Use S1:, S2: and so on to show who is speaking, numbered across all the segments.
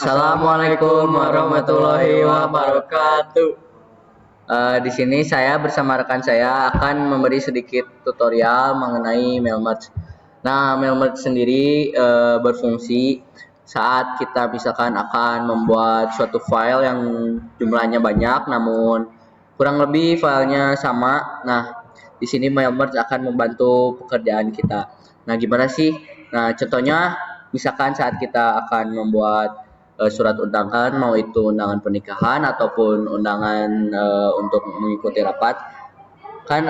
S1: Assalamualaikum warahmatullahi wabarakatuh. Di sini saya bersama rekan saya akan memberi sedikit tutorial mengenai mail merge. Nah, mail merge sendiri berfungsi saat kita misalkan akan membuat suatu file yang jumlahnya banyak, namun kurang lebih filenya sama. Nah, di sini mail merge akan membantu pekerjaan kita. Nah, gimana sih? Nah, contohnya misalkan saat kita akan membuat surat undangan, mau itu undangan pernikahan ataupun undangan untuk mengikuti rapat, kan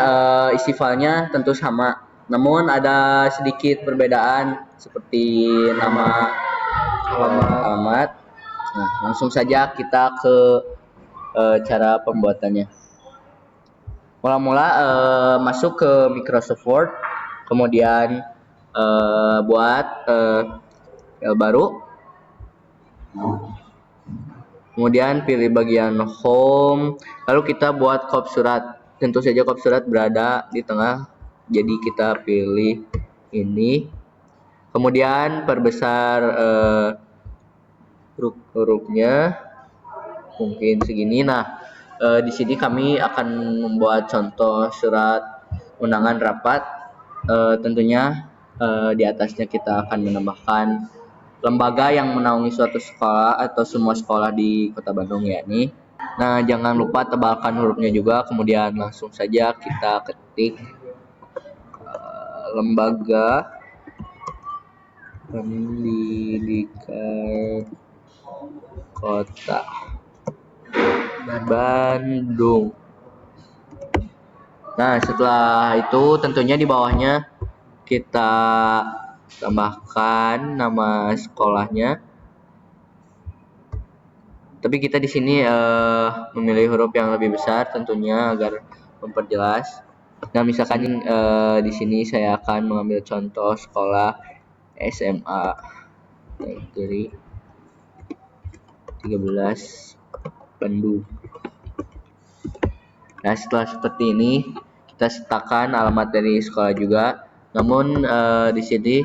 S1: isi filenya tentu sama, namun ada sedikit perbedaan seperti nama, alamat. Nah, langsung saja kita ke cara pembuatannya. Mula-mula masuk ke Microsoft Word, kemudian buat file baru. Kemudian pilih bagian home, lalu kita buat kop surat. Tentu saja kop surat berada di tengah, jadi kita pilih ini. Kemudian perbesar hurufnya mungkin segini. Nah, di sini kami akan membuat contoh surat undangan rapat. Tentunya di atasnya kita akan menambahkan lembaga yang menaungi suatu sekolah atau semua sekolah di Kota Bandung, yakni. Nah, jangan lupa tebalkan hurufnya juga, kemudian langsung saja kita ketik lembaga pendidikan Kota Bandung. Nah, setelah itu tentunya di bawahnya kita tambahkan nama sekolahnya. Tapi kita di sini memilih huruf yang lebih besar tentunya agar memperjelas. Nah, misalkan di sini saya akan mengambil contoh sekolah SMA Negeri 13 Bandung. Nah, setelah seperti ini kita sertakan alamat dari sekolah juga. Namun di sini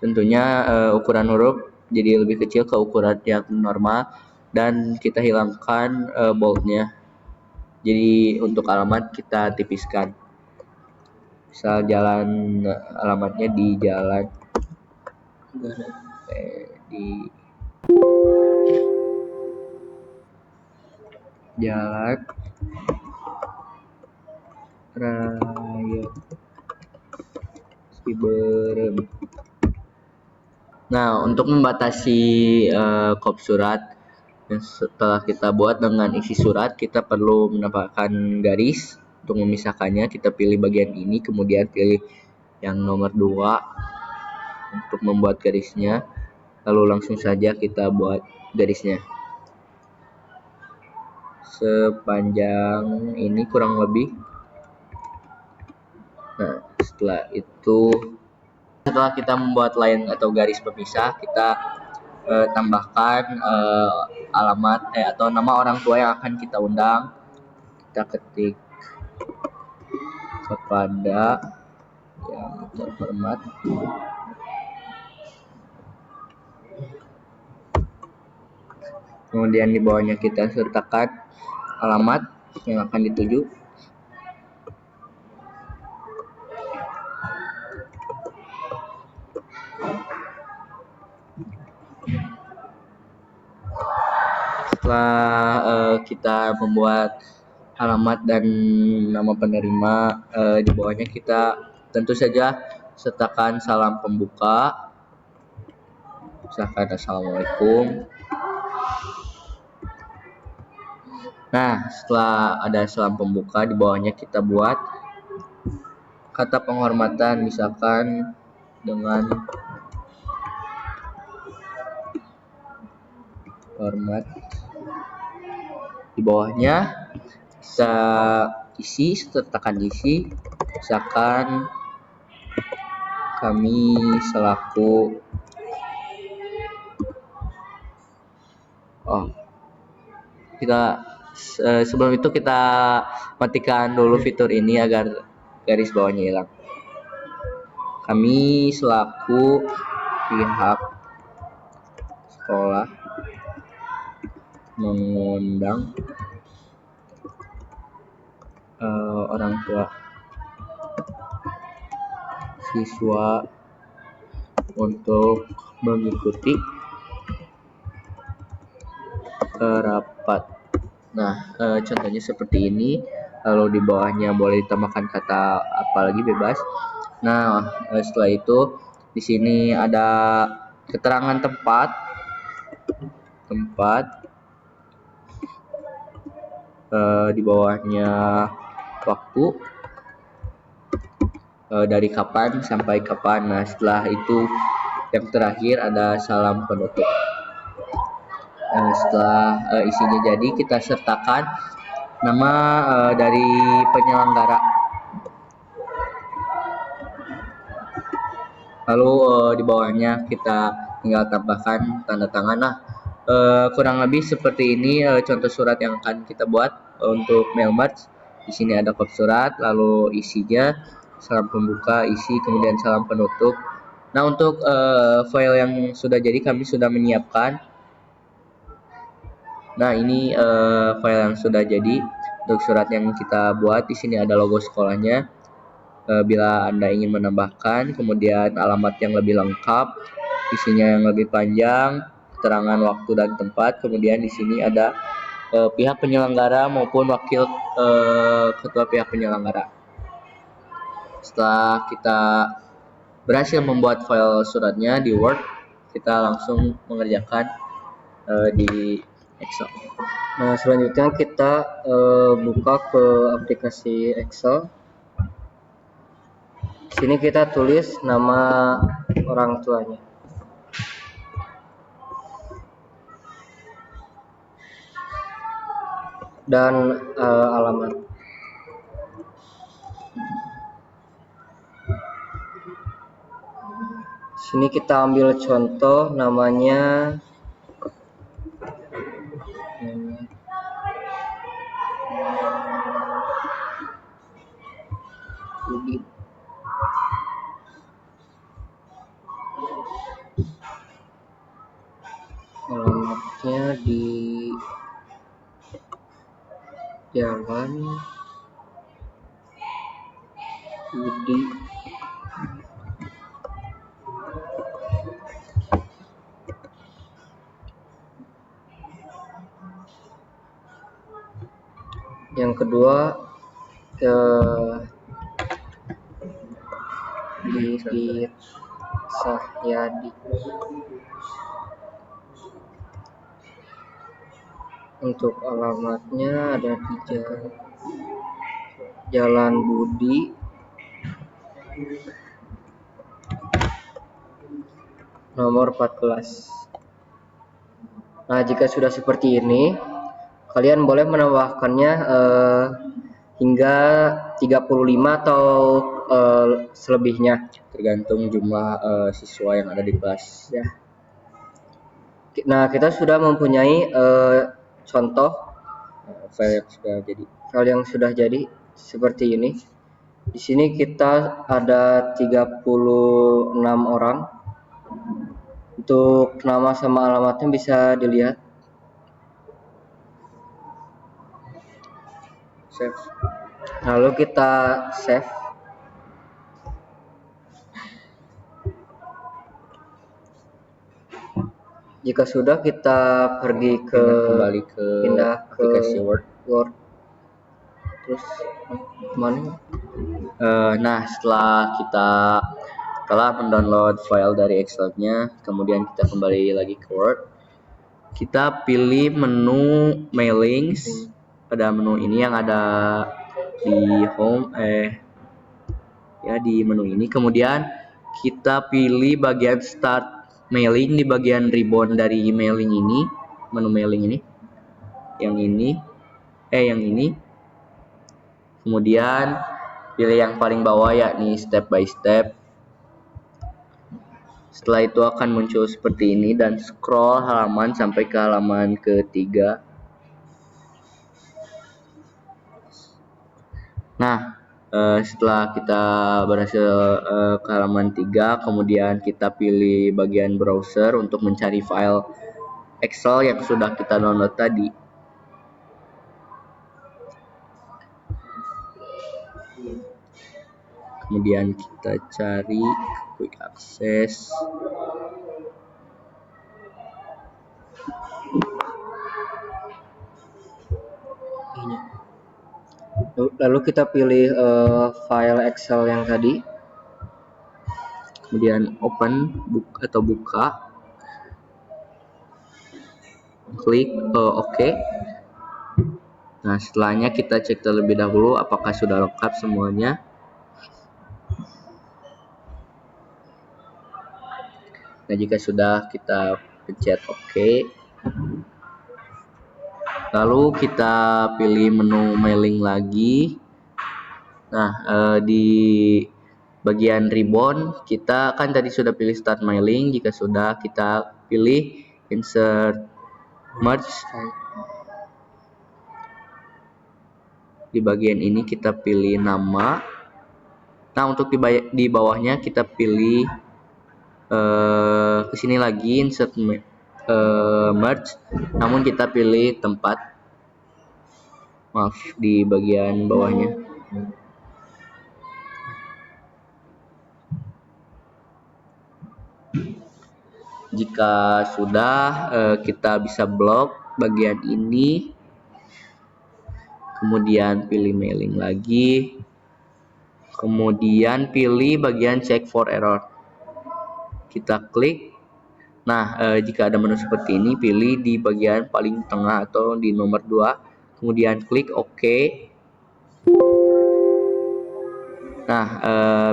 S1: tentunya ukuran huruf jadi lebih kecil ke ukuran yang normal, dan kita hilangkan boldnya. Jadi untuk alamat kita tipiskan. Misal jalan, alamatnya di jalan di Jalan Raya Ciberem. Nah, untuk membatasi kop surat yang setelah kita buat dengan isi surat, kita perlu menambahkan garis untuk memisahkannya. Kita pilih bagian ini, kemudian pilih yang nomor 2 untuk membuat garisnya, lalu langsung saja kita buat garisnya sepanjang ini kurang lebih. Nah, setelah kita membuat line atau garis pemisah, kita tambahkan alamat atau nama orang tua yang akan kita undang. Kita ketik kepada yang terhormat. Kemudian di bawahnya kita sertakan alamat yang akan dituju. Setelah kita membuat alamat dan nama penerima, di bawahnya kita tentu saja sertakan salam pembuka, misalkan assalamualaikum. Nah, setelah ada salam pembuka, di bawahnya kita buat kata penghormatan, misalkan dengan hormat. Di bawahnya kita sertakan isi, misalkan kami selaku sebelum itu kita matikan dulu fitur ini agar garis bawahnya hilang. Kami selaku pihak sekolah mengundang orang tua siswa untuk mengikuti rapat. Nah, contohnya seperti ini. Lalu di bawahnya boleh ditambahkan kata apalagi bebas. Nah, setelah itu di sini ada keterangan tempat di bawahnya waktu, dari kapan sampai kapan. Nah, setelah itu yang terakhir ada salam penutup. Setelah isinya jadi, kita sertakan nama dari penyelenggara. Lalu di bawahnya kita tinggal tambahkan tanda tangan. Nah, kurang lebih seperti ini contoh surat yang akan kita buat untuk mail merge. Di sini ada kop surat, lalu isinya salam pembuka, isi, kemudian salam penutup. Nah, untuk file yang sudah jadi kami sudah menyiapkan. Nah, ini file yang sudah jadi untuk surat yang kita buat. Di sini ada logo sekolahnya. Bila Anda ingin menambahkan, kemudian alamat yang lebih lengkap, isinya yang lebih panjang, keterangan waktu dan tempat, kemudian di sini ada pihak penyelenggara maupun wakil ketua pihak penyelenggara. Setelah kita berhasil membuat file suratnya di Word, kita langsung mengerjakan di Excel. Nah, selanjutnya kita buka ke aplikasi Excel. Sini kita tulis nama orang tuanya. Dan alamat. Sini kita ambil contoh namanya Budi. Alamatnya di Jalan Budi yang kedua Didit Sahyadi. Untuk alamatnya ada di Jalan Budi nomor 14. Nah, jika sudah seperti ini, kalian boleh menambahkannya hingga 35 atau selebihnya, tergantung jumlah siswa yang ada di kelas ya. Nah, kita sudah mempunyai contoh file yang sudah jadi seperti ini. Di sini kita ada 36 orang. Untuk nama sama alamatnya bisa dilihat. Save. Lalu kita save. Jika sudah, kita pergi kembali ke aplikasi Word. Terus mana? Nah, setelah kita telah mendownload file dari Excel-nya, kemudian kita kembali lagi ke Word. Kita pilih menu mailings. Pada menu ini yang ada di home di menu ini. Kemudian kita pilih bagian start mailing di bagian ribbon dari mailing ini, menu mailing ini. Yang ini. Kemudian pilih yang paling bawah, yakni step by step. Setelah itu akan muncul seperti ini dan scroll halaman sampai ke halaman ketiga. Nah, setelah kita berhasil ke halaman 3, kemudian kita pilih bagian browser untuk mencari file Excel yang sudah kita download tadi. Kemudian kita cari quick access.
S2: Lalu kita pilih file Excel yang tadi.
S1: Kemudian open buka. Klik OK. Nah, setelahnya kita cek terlebih dahulu apakah sudah lengkap semuanya. Nah, jika sudah, kita pencet OK. Lalu kita pilih menu mailing lagi. Nah, di bagian ribbon kita kan tadi sudah pilih start mailing. Jika sudah, kita pilih insert merge. Di bagian ini kita pilih nama. Nah, untuk di bawahnya kita pilih ke sini lagi insert merge, namun kita pilih tempat, maaf, di bagian bawahnya. Jika sudah, kita bisa blok bagian ini, kemudian pilih mailing lagi, kemudian pilih bagian check for error. Kita klik. Nah, jika ada menu seperti ini, pilih di bagian paling tengah atau di nomor 2, kemudian klik OK. Nah,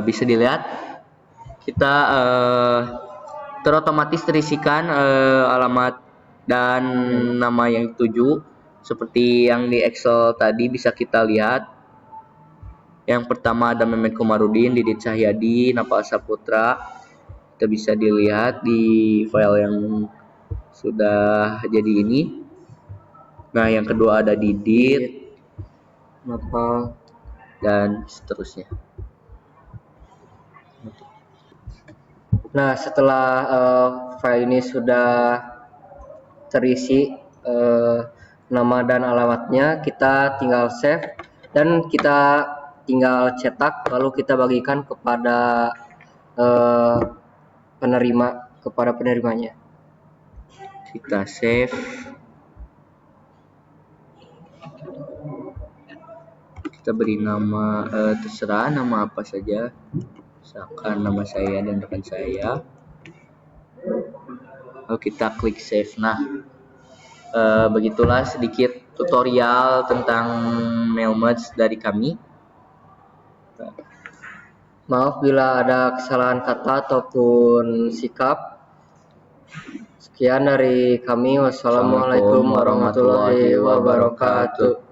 S1: bisa dilihat kita terotomatis terisikan alamat dan nama yang dituju seperti yang di Excel tadi. Bisa kita lihat yang pertama ada Mehmet Komarudin, Didit Cahyadi, Napal Saputra. Kita bisa dilihat di file yang sudah jadi ini. Nah, yang kedua ada Didit,
S2: Napal,
S1: dan seterusnya.
S2: Nah, setelah file ini sudah terisi nama dan alamatnya, kita tinggal save dan kita tinggal cetak, lalu kita bagikan kepada penerimanya.
S1: Kita save. Kita beri nama, terserah nama apa saja, misalkan nama saya dan rekan saya. Lalu kita klik save. Nah, begitulah sedikit tutorial tentang mail merge dari kami.
S2: Maaf bila ada kesalahan kata ataupun sikap. Sekian dari kami. Wassalamualaikum warahmatullahi wabarakatuh.